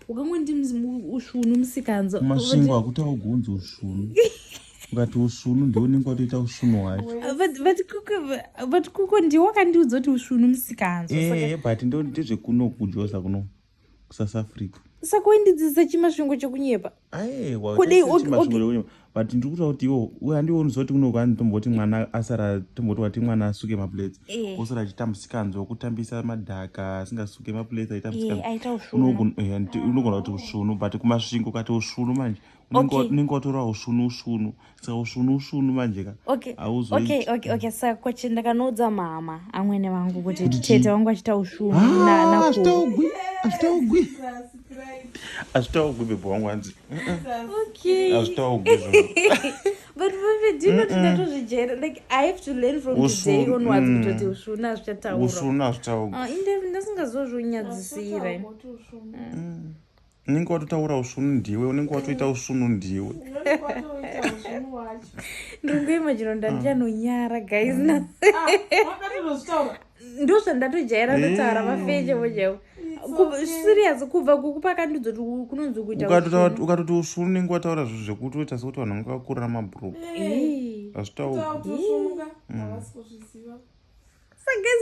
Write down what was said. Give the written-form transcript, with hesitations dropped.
ukangondi ushunu musikanzo kuMasvingo hakutawo gunzi ushunu ukati ushunu ndiwo unenge watoita ushunu wacho but kuko ndiwo wakandiudza kuti ushunu musikanzo but ndezvekuno kujosa kuno kuSouth Africa saka waindidzidzisa chimasvingo chekunyepa but ndiri kutaura kuti iwo handioni zoti kuno kwanotomboti mwana asara tomboti wati mwana asuke maplates osara achiita musikanzo wokutambisa madhaka asingasuke maplates aita musikanzounogona kuti ushunu but kuMasvingo kati ushunu manje unenge watora ushunu saka ushunu manje ka okay saka kwache ndakanoudza mama amwene vangu kuti tete vangu achiita ushunu azvitaugwi bebho wangu hanzi azvitaugwi but do you know that ndotozvijera like I have to learn from today onwards kuti ushunu azvichataura ushunu azvitaugwi ndasingazozvonyadzisira unenge watotaura ushunu ndiwe unenge watoita ushunu ndiwe ndingoimagina ndandichanonyara guys ndo zvandatojaira ndotaura mafeche vojevo serious kubva kupakandidzo kuti kunonzi kuita ukatoti ushunu unenge wataura zvinhu zvekuti oita sekuti vanhu vanga vakurira mabhuruku azvitaugwi so guys,